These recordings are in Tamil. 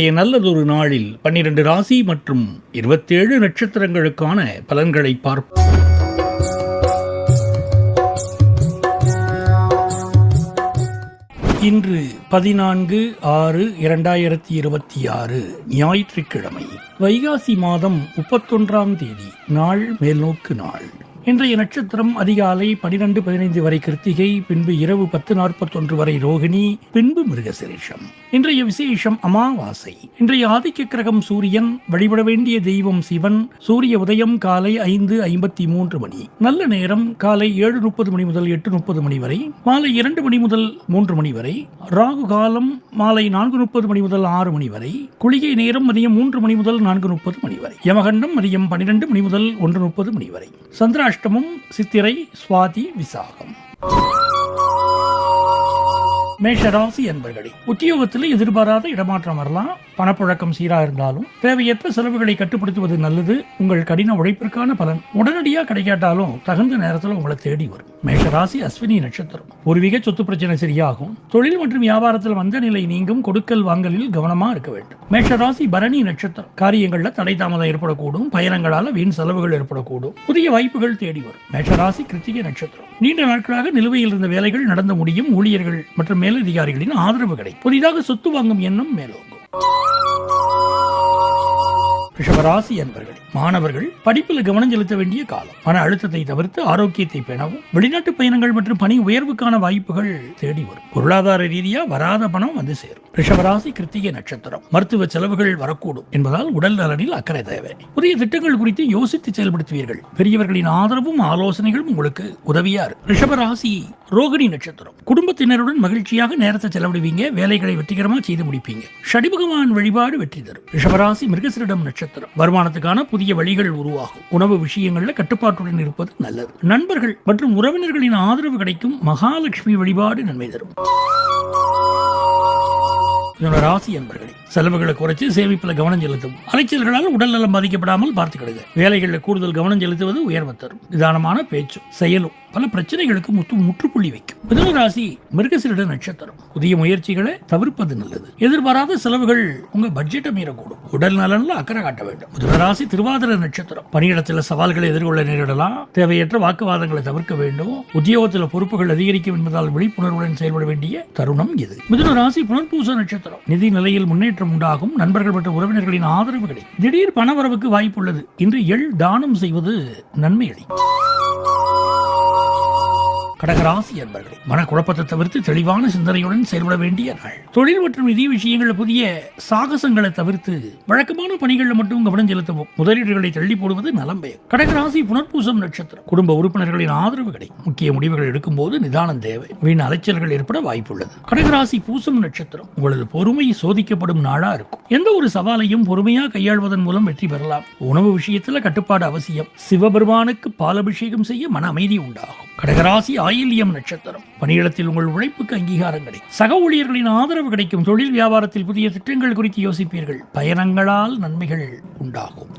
இன்றைய நல்லதொரு நாளில் 12 ராசி மற்றும் 27 நட்சத்திரங்களுக்கான பலன்களை பார்ப்போம். இன்று 14/6/2026 ஞாயிற்றுக்கிழமை, வைகாசி மாதம் 31ஆம் தேதி, நாள் மேல்நோக்கு நாள். இன்றைய நட்சத்திரம் அதிகாலை 12:15 வரை கிருத்திகை, பின்பு இரவு 10:41 வரை ரோகிணி, பின்பு மிருகசிரீஷம். இன்றைய விசேஷம் அமாவாசை. இன்றைய ஆதிக்க கிரகம் சூரியன். வழிபட வேண்டிய தெய்வம் சிவன். சூரிய உதயம் காலை 5:53 மணி. நல்ல நேரம் காலை 7:30 மணி முதல் 8:30 மணி வரை, மாலை 2 மணி முதல் 3 மணி வரை. ராகு காலம் மாலை 4:30 மணி முதல் 6 மணி வரை. குளிகை நேரம் மதியம் 3 மணி முதல் 4:30 மணி வரை. யமகண்டம் மதியம் 12 மணி முதல் 1:30 மணி வரை. சந்திராஷ்டமம் சித்திரை, சுவாதி, விசாகம். மேஷராசி அன்பர்களே, உத்தியோகத்தில் எதிர்பாராத இடமாற்றம் வரலாம். பணப்புழக்கம் சீராக இருந்தாலும் தேவையற்ற செலவுகளை கட்டுப்படுத்துவது நல்லது. உங்கள் கடின உழைப்பிற்கான பலன் உடனடியாக கிடைக்காட்டாலும் தகுந்த நேரத்தில் உங்களை தேடி வரும். மேஷராசி அஸ்வினி நட்சத்திரம். பூர்வீக சொத்து பிரச்சனை சரியாகும். தொழில் மற்றும் வியாபாரத்தில் வந்த நிலை நீங்கும். கொடுக்கல் வாங்கலில் கவனமா இருக்க வேண்டும். மேஷராசி பரணி நட்சத்திரம். காரியங்கள்ல தடை தாமதம் ஏற்படக்கூடும். பயணங்களால வீண் செலவுகள் ஏற்படக்கூடும். புதிய வாய்ப்புகள் தேடி வரும். மேஷராசி கிருத்திகை நட்சத்திரம். நீண்ட நாட்களாக நிலுவையில் இருந்த வேலைகள் நடந்து முடியும். ஊழியர்கள் மற்றும் மேலதிகாரிகளின் ஆதரவு கிடைக்கும். புதிதாக சொத்து வாங்கும் எண்ணம் மேலோங்கும். ரிஷபராசி அன்பர்களே, மாணவர்கள் படிப்பில் கவனம் செலுத்த வேண்டிய காலம். மன அழுத்தத்தை தவிர்த்து ஆரோக்கியத்தை பேணவும். வெளிநாட்டு பயணங்கள் மற்றும் பணி உயர்வுக்கான வாய்ப்புகள் தேடி வரும். பொருளாதார ரீதியா வராத பணம் வந்து சேரும். ரிஷபராசி கிருத்திகை நட்சத்திரம். மருத்துவ செலவுகள் வரக்கூடும் என்பதால் உடல் நலனில் அக்கறை தேவை. புதிய திட்டங்கள் குறித்து யோசித்து செயல்படுத்துவீர்கள். பெரியவர்களின் ஆதரவும் ஆலோசனைகளும் உங்களுக்கு உதவியா இருக்கு. ரிஷபராசி ரோகிணி நட்சத்திரம். குடும்பத்தினருடன் மகிழ்ச்சியாக நேரத்தை செலவிடுவீங்க. வேலைகளை வெற்றிகரமாக செய்து முடிப்பீங்க. சனி பகவான் வழிபாடு வெற்றி தரும். ரிஷபராசி மிருகசிரிடம் நட்சத்திரம். வருமானத்துக்கான புதிய வழிகள் உருவாகும். உணவு விஷயங்கள்ல கட்டுப்பாட்டுடன் இருப்பது நல்லது. நண்பர்கள் மற்றும் உறவினர்களின் ஆதரவு கிடைக்கும். மகாலட்சுமி வழிபாடு நன்மை தரும். ராசி என்பர்களே, செலவுகளை குறைச்சு சேமிப்பில் கவனம் செலுத்தும். அலைச்சல்களால் உடல் நலம் பாதிக்கப்படாமல் பார்த்துக்கிடுங்க. வேலைகளில் கூடுதல் கவனம் செலுத்துவது உயர்வு தரும். நிதானமான பேச்சும் செயலும் பல பிரச்சனைகளுக்கு முற்றுப்புள்ளி வைக்கும். மிதுன ராசி மிருகசீரிட நட்சத்திரம். புதிய முயற்சிகளை தவிர்ப்பது நல்லது. எதிர்பாராத செலவுகள் உங்க பட்ஜெட்டை மீறக்கூடும். உடல் நலன்ல அக்கறை காட்ட வேண்டும். மிதுன ராசி திருவாதிரை நட்சத்திரம். பணியிடத்தில் சவால்களை எதிர்கொள்ள நேரிடலாம். தேவையற்ற வாக்குவாதங்களை தவிர்க்க வேண்டும். உத்தியோகத்தில் பொறுப்புகள் அதிகரிக்கும் என்பதால் விழிப்புணர்வுடன் செயல்பட வேண்டிய தருணம் இது. மிதுன ராசி புனர்பூச நட்சத்திரம். நிதி நிலையில் முன்னேற்றம் உண்டாகும். நண்பர்கள் மற்றும் உறவினர்களின் ஆதரவு கிடைக்கும். திடீர் பணவரவுக்கு வாய்ப்பு உள்ளது. இன்று தானம் செய்வது நன்மை அளிக்கும். கடகராசி என்பர்களே, மனக்குழப்பத்தை தவிர்த்து தெளிவான சிந்தனையுடன் செயல்பட வேண்டிய நாள். தொழில் மற்றும் நிதி விஷயங்களில் புதிய சாகசங்களை தவிர்த்து வழக்கமான பணிகளில் மட்டும் கவனம் செலுத்தவும். முதலீடுகளை தள்ளி போடுவது நலம் பயக்கும். கடகராசி புனர்பூசம் நட்சத்திரம். குடும்ப உறுப்பினர்களின் ஆதரவு கிடைக்கும். முக்கிய முடிவுகள் எடுக்கும் போது நிதானம் தேவை. வீண் அலைச்சல்கள் ஏற்பட வாய்ப்புள்ளது. கடகராசி பூசம் நட்சத்திரம். உங்களது பொறுமை சோதிக்கப்படும் நாளா இருக்கும். எந்த ஒரு சவாலையும் பொறுமையாக கையாள்வதன் மூலம் வெற்றி பெறலாம். உணவு விஷயத்தில் கட்டுப்பாடு அவசியம். சிவபெருமானுக்கு பாலபிஷேகம் செய்ய மன அமைதி உண்டாகும். கடகராசி ஆயில்யம் நட்சத்திரம். பணியிடத்தில் உங்கள் உழைப்புக்கு அங்கீகாரம் கிடைக்கும். சக ஊழியர்களின் ஆதரவு கிடைக்கும். தொழில் வியாபாரத்தில் புதிய திட்டங்கள் குறித்து யோசிப்பீர்கள். பயணங்களால் நன்மைகள் உண்டாகும்.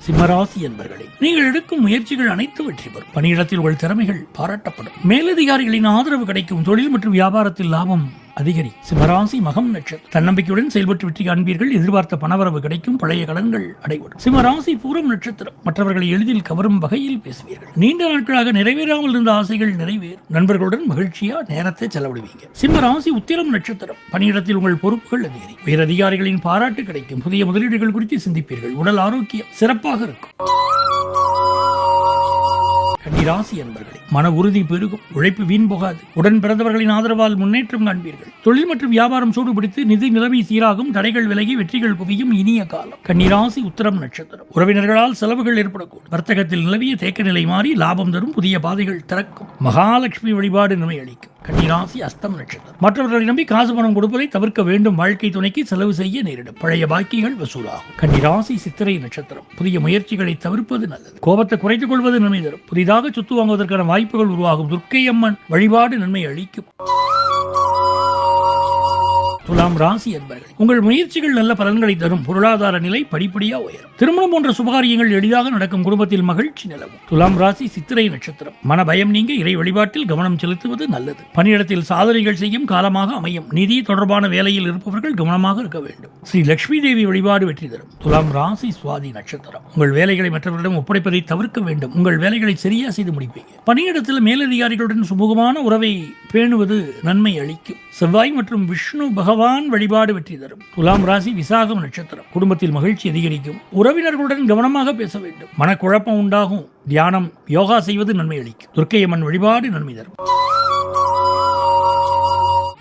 சிம்மராசி என்பர்களே, நீங்கள் எடுக்கும் முயற்சிகள் அனைத்து வெற்றி பெறும். பணியிடத்தில் உங்கள் திறமைகள் பாராட்டப்படும். மேலதிகாரிகளின் ஆதரவு கிடைக்கும். தொழில் மற்றும் வியாபாரத்தில் லாபம் அதிகரி. சிம்மராசி மகம் நட்சத்திரம். தன்னம்பிக்கையுடன் செயல்பட்டு வெற்றி காண்பீர்கள். எதிர்பார்த்த பணவரவு கிடைக்கும். பழைய கடன்கள் அடைபடும். சிம்மராசி பூரம் நட்சத்திரம். மற்றவர்களை எளிதில் கவரும் வகையில் பேசுவீர்கள். நீண்ட நாட்களாக நிறைவேறாமல் இருந்த ஆசைகள் நிறைவேறும். நண்பர்களுடன் மகிழ்ச்சியா நேரத்தை செலவிடுவீங்க. சிம்மராசி உத்திரம் நட்சத்திரம். பணியிடத்தில் உங்கள் பொறுப்புகள் அதிகரி. உயர் அதிகாரிகளின் பாராட்டு கிடைக்கும். புதிய முதலீடுகள் குறித்து சிந்திப்பீர்கள். உடல் ஆரோக்கியம் சிறப்பாக இருக்கும். கன்னிராசி என்பர்களே, மன உறுதி பெருகும். உழைப்பு வீண் போகாது. உடன் பிறந்தவர்களின் ஆதரவால் முன்னேற்றம் காண்பீர்கள். தொழில் மற்றும் வியாபாரம் சூடுபிடித்து நிதி நிலைமை சீராகும். தடைகள் விலகி வெற்றிகள் குவியும். இனிய காலம். கன்னிராசி உத்திரம் நட்சத்திரம். உறவினர்களால் செலவுகள் ஏற்படக்கூடும். வர்த்தகத்தில் நிலவிய தேக்க நிலை மாறி லாபம் தரும். புதிய பாதைகள் திறக்கும். மகாலட்சுமி வழிபாடு நன்மை அளிக்கும். கன்னிராசி அஸ்தம் நட்சத்திரம். மற்றவர்களை நம்பி காசு பணம் கொடுப்பதை தவிர்க்க வேண்டும். வாழ்க்கை துணைக்கு செலவு செய்ய நேரிடும். பழைய பாக்கிகள் வசூலாகும். கன்னிராசி சித்திரை நட்சத்திரம். புதிய முயற்சிகளை தவிர்ப்பது நல்லது. கோபத்தை குறைத்துக் கொள்வது நன்மை தரும். புதிதாக சொத்து வாங்குவதற்கான வாய்ப்புகள் உருவாகும். துர்க்கை அம்மன் வழிபாடு நன்மை அளிக்கும். துலாம் ராசி என்பர்கள் உங்கள் முயற்சிகள் நல்ல பலன்களை தரும். பொருளாதார நிலை படிப்படியா உயரும். திருமணம் போன்ற சுபகாரியங்கள் எளிதாக நடக்கும். குடும்பத்தில் மகிழ்ச்சி நிலவும். துலாம் ராசி சித்திரை நட்சத்திரம். மன பயம் நீங்க இறை வழிபாட்டில் கவனம் செலுத்துவது நல்லது. பணியிடத்தில் சாதனைகள் செய்யும் காலமாக அமையும். நிதி தொடர்பான வேலையில் இருப்பவர்கள் கவனமாக இருக்க வேண்டும். ஸ்ரீ லட்சுமி தேவி வழிபாடு வெற்றி தரும். துலாம் ராசி சுவாதி நட்சத்திரம். உங்கள் வேலைகளை மற்றவர்களிடம் ஒப்படைப்பதை தவிர்க்க வேண்டும். உங்கள் வேலைகளை சரியா செய்து முடிப்பீங்க. பணியிடத்தில் மேலதிகாரிகளுடன் சுமூகமான உறவை பேணுவது நன்மை அளிக்கும். செவ்வாய் மற்றும் விஷ்ணு பகவான் வழிபாடு வெற்றி தரும். துலாம் ராசி விசாகம் நட்சத்திரம். குடும்பத்தில் மகிழ்ச்சி அதிகரிக்கும். உறவினர்களுடன் கவனமாக பேச வேண்டும். மனக்குழப்பம் உண்டாகும். தியானம் யோகா செய்வது நன்மை அளிக்கும். துர்க்கையம்மன் வழிபாடு நன்மை தரும்.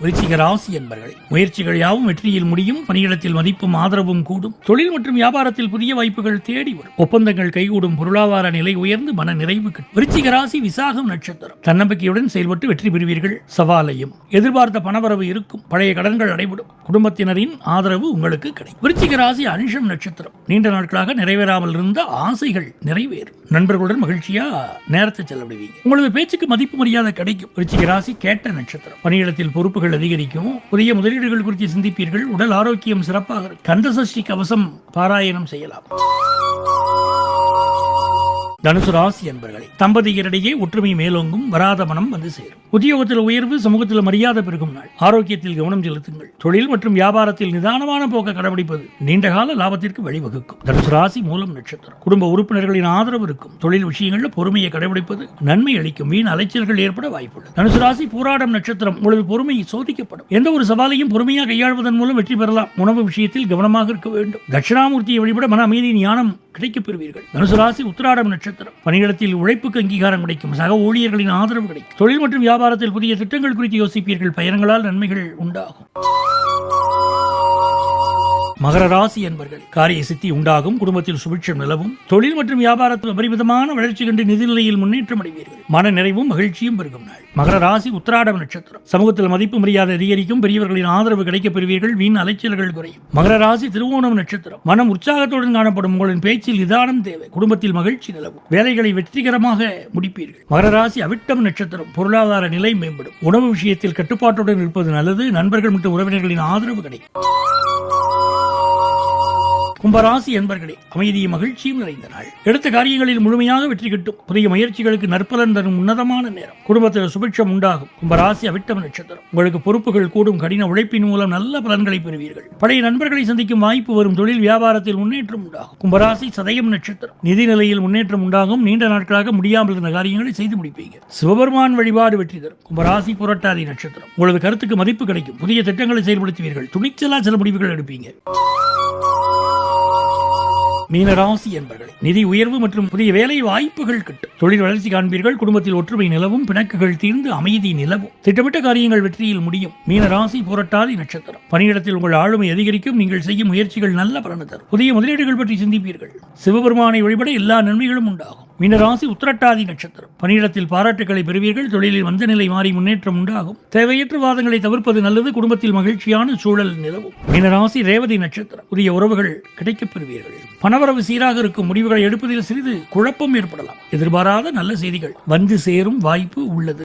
விருச்சிக ராசி என்பர்கள் முயற்சிகள் யாவும் வெற்றியில் முடியும். பணியிடத்தில் மதிப்பும் ஆதரவும் கூடும். தொழில் மற்றும் வியாபாரத்தில் புதிய வாய்ப்புகள் தேடி வரும். ஒப்பந்தங்கள் கைகூடும். பொருளாதார நிலை உயர்ந்து மன நிறைவு கிட்டும். விருச்சிக ராசி விசாகம் நட்சத்திரம். தன்னம்பிக்கையுடன் செயல்பட்டு வெற்றி பெறுவீர்கள். சவாலையும் எதிர்பார்த்த பணவரவு இருக்கும். பழைய கடன்கள் அடைபடும். குடும்பத்தினரின் ஆதரவு உங்களுக்கு கிடைக்கும். விருச்சிக ராசி அனுஷம் நட்சத்திரம். நீண்ட நாட்களாக நிறைவேறாமல் இருந்த ஆசைகள் நிறைவேறும். நண்பர்களுடன் மகிழ்ச்சியா நேரத்தை செலவிடுவீங்க. உங்களது பேச்சுக்கு மதிப்பு மரியாதை கிடைக்கும். விருச்சிக ராசி கேட்ட நட்சத்திரம். பணியிடத்தில் பொறுப்புகள் அதிகரிக்கும். புதிய முதலீடுகள் குறித்து சிந்திப்பீர்கள். உடல் ஆரோக்கியம் சிறப்பாக. கந்தசஷ்டி கவசம் பாராயணம் செய்யலாம். தனுசு ராசி என்பர்களே தம்பதியரிடையே ஒற்றுமை மேலோங்கும். வராத மனம் வந்து சேரும். உத்தியோகத்தில் உயர்வு. சமூகத்தில் மரியாதை பெருகும் நாள். ஆரோக்கியத்தில் கவனம் செலுத்துங்கள். தொழில் மற்றும் வியாபாரத்தில் நிதானமான போக்க கடைபிடிப்பது நீண்டகால லாபத்திற்கு வழிவகுக்கும். தனுசு ராசி மூலம் நட்சத்திரம். குடும்ப உறுப்பினர்களின் ஆதரவு இருக்கும். தொழில் விஷயங்களில் பொறுமையை கடைபிடிப்பது நன்மை அளிக்கும். வீண் அலைச்சல்கள் ஏற்பட வாய்ப்புள்ளது. தனுசு ராசி பூராடம் நட்சத்திரம். உங்களது பொறுமை சோதிக்கப்படும். எந்த ஒரு சவாலையும் பொறுமையாக கையாள்வதன் மூலம் வெற்றி பெறலாம். உணவு விஷயத்தில் கவனமாக இருக்க வேண்டும். தட்சிணாமூர்த்தியை வழிபட மன அமைதி ஞானம் கிடைக்கப் பெறுவீர்கள். தனுசு ராசி உத்திராடம் நட்சத்திரம். பணியிடத்தில் உழைப்புக்கு அங்கீகாரம் கிடைக்கும். சக ஊழியர்களின் ஆதரவு கிடைக்கும். தொழில் மற்றும் வியாபாரத்தில் புதிய திட்டங்கள் குறித்து யோசிப்பீர்கள். பயணங்களால் நன்மைகள் உண்டாகும். மகர ராசி என்பர்கள் காரிய சித்தி உண்டாகும். குடும்பத்தில் சுபிட்சம் நிலவும். தொழில் மற்றும் வியாபாரத்தில் அபரிமிதமான வளர்ச்சி கண்டு நிதிநிலையில் முன்னேற்றம் அடைவீர்கள். மன நிறைவும் மகிழ்ச்சியும் பெருகும் நாள். மகர ராசி உத்திராடம் நட்சத்திரம். சமூகத்தில் மதிப்பு மரியாதை அதிகரிக்கும். பெரியவர்களின் ஆதரவு கிடைக்கப் பெறுவீர்கள். வீண் அலைச்சல்கள் குறையும். மகர ராசி திருவோணம் நட்சத்திரம். மனம் உற்சாகத்துடன் காணப்படும். உங்களின் பேச்சில் நிதானம் தேவை. குடும்பத்தில் மகிழ்ச்சி நிலவும். வேலைகளை வெற்றிகரமாக முடிப்பீர்கள். மகர ராசி அவிட்டம் நட்சத்திரம். பொருளாதார நிலை மேம்படும். உணவு விஷயத்தில் கட்டுப்பாட்டுடன் இருப்பது நல்லது. நண்பர்கள் மற்றும் உறவினர்களின் ஆதரவு கிடைக்கும். கும்பராசி என்பர்களே அமைதியும் மகிழ்ச்சியும் நிறைந்த நாள். எடுத்த காரியங்களில் முழுமையாக வெற்றி கிட்டும். புதிய முயற்சிகளுக்கு நற்பலன் தரும் உன்னதமான நேரம். குடும்பத்தில் சுபிட்சம் உண்டாகும். கும்பராசி அவிட்டம் நட்சத்திரம். உங்களுக்கு பொறுப்புகள் கூடும். கடின உழைப்பின் மூலம் நல்ல பலன்களை பெறுவீர்கள். பழைய நண்பர்களை சந்திக்கும் வாய்ப்பு வரும். தொழில் வியாபாரத்தில் முன்னேற்றம் உண்டாகும். கும்பராசி சதயம் நட்சத்திரம். நிதி நிலையில் முன்னேற்றம் உண்டாகும். நீண்ட நாட்களாக முடியாமல் இருந்த காரியங்களை செய்து முடிப்பீங்க. சிவபெருமான் வழிபாடு வெற்றி தரும். கும்பராசி புரட்டாதி நட்சத்திரம். உங்களது கருத்துக்கு மதிப்பு கிடைக்கும். புதிய திட்டங்களை செயல்படுத்துவீர்கள். துணிச்சலா சில முடிவுகள் எடுப்பீங்க. மீனராசி என்பர்கள் நிதி உயர்வு மற்றும் புதிய வேலை வாய்ப்புகள் கிட்டும். தொழில் வளர்ச்சி காண்பீர்கள். குடும்பத்தில் ஒற்றுமை நிலவும். பிணக்குகள் தீர்ந்து அமைதி நிலவும். திட்டமிட்ட காரியங்கள் வெற்றியில் முடியும். மீனராசி புரட்டாதி நட்சத்திரம். பணியிடத்தில் உங்கள் ஆளுமை அதிகரிக்கும். நீங்கள் செய்யும் முயற்சிகள் நல்ல பலன் தரும். புதிய முதலீடுகள் பற்றி சிந்திப்பீர்கள். சிவபெருமானை வழிபட எல்லா நன்மைகளும் உண்டாகும். மீனராசி உத்திரட்டாதி நட்சத்திரம். பணியிடத்தில் பாராட்டுகளை பெறுவீர்கள். தொழிலில் வந்த நிலை மாறி முன்னேற்றம் உண்டாகும். தேவையற்ற வாதங்களை தவிர்ப்பது நல்லது. குடும்பத்தில் மகிழ்ச்சியான சூழல் நிலவும். மீனராசி ரேவதி நட்சத்திரம். புதிய உறவுகள் கிடைக்கப் பெறுவீர்கள். பணவரவு சீராக இருக்கும். முடிவுகளை எடுப்பதில் சிறிது குழப்பம் ஏற்படலாம். எதிர்பாராத நல்ல செய்திகள் வந்து சேரும் வாய்ப்பு உள்ளது.